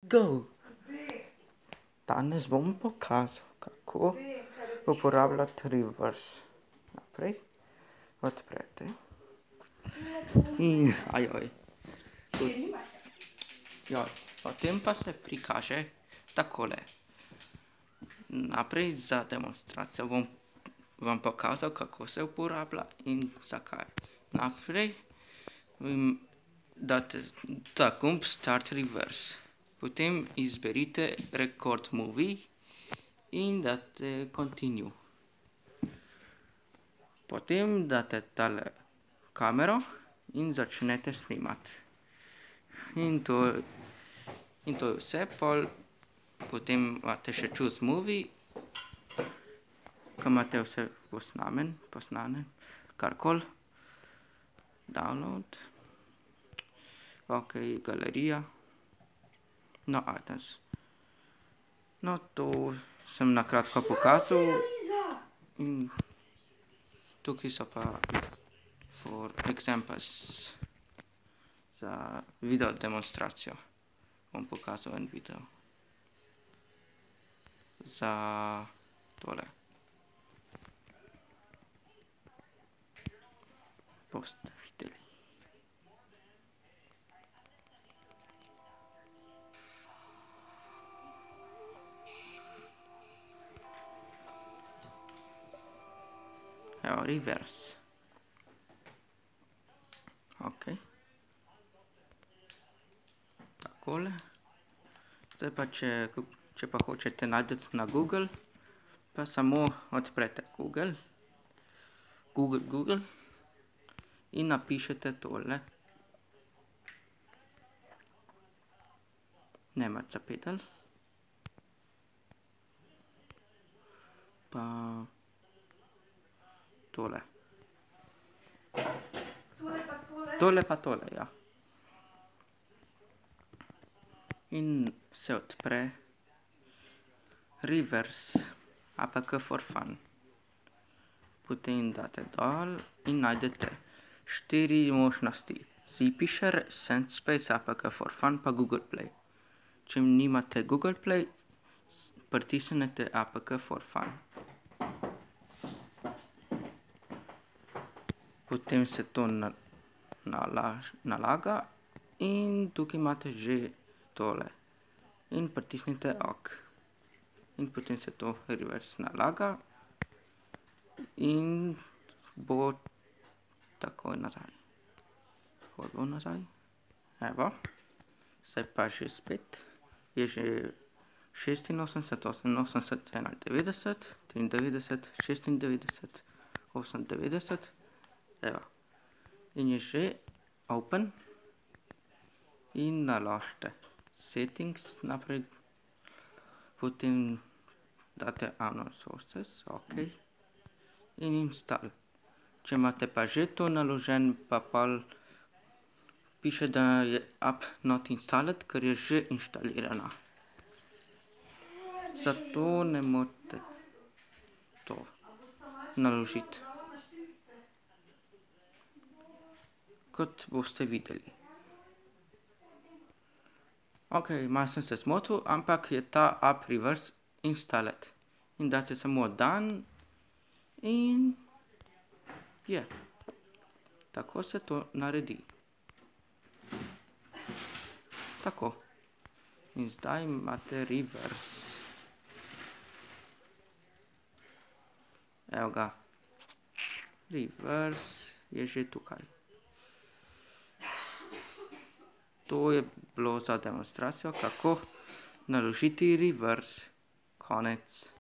Go! Danes bom pokazal, kako uporabljati reverse. Naprej, odprete. In, potem pa se prikaže takole. Naprej za demonstracijo bom vam pokazal, kako se uporablja in zakaj. Naprej date ta gumb Start Reverse. Potem izberite Record Movie in date Continue. Potem date tale kamero in začnete snimati. In to je vse, potem imate še Choose Movie, ko imate vse posnane, karkoli. Download. Ok, galerija. No, no, to sem na kratko pokazal. In tukaj so pa for examples za video demonstracijo. Bom pokazal en video. Za tole. Boste videli. Evo, reverse. Ok. Takole. Zdaj pa, če pa hočete najti na Google, pa samo odprete Google in napišete tole. Nemarca pedal. Pa tole. Tole pa tole, ja. In se odpre Reverse, APK for fun. Potem date dol in najdete 4 možnosti. ZPshare, SendSpace, APK for fun pa Google Play. Če nimate Google Play, pritisnete APK for fun. Potem se to nalaga in tukaj imate že tole. In pritisnite OK. In potem se to reverse nalaga in bo takoj nazaj. Takoj bo nazaj. Evo. Zdaj pa že spet. Je že 86, 88, 91, 93, 96, 98. Evo. In je že open. In naložite settings naprej. Potem date unknown sources, ok. In install. Če imate pa že to naložen, pa piše, da je app not installed, ker je že inštalirana. Zato ne morete to naložiti. Kot boste videli. Ok, malo sem se zmotil, ampak je ta app reverse installed. In date samo done in je. Tako se to naredi. Tako. In zdaj imate reverse. Evo ga. Reverse je že tukaj. To je bilo za demonstracijo, kako naložiti reverse. Konec.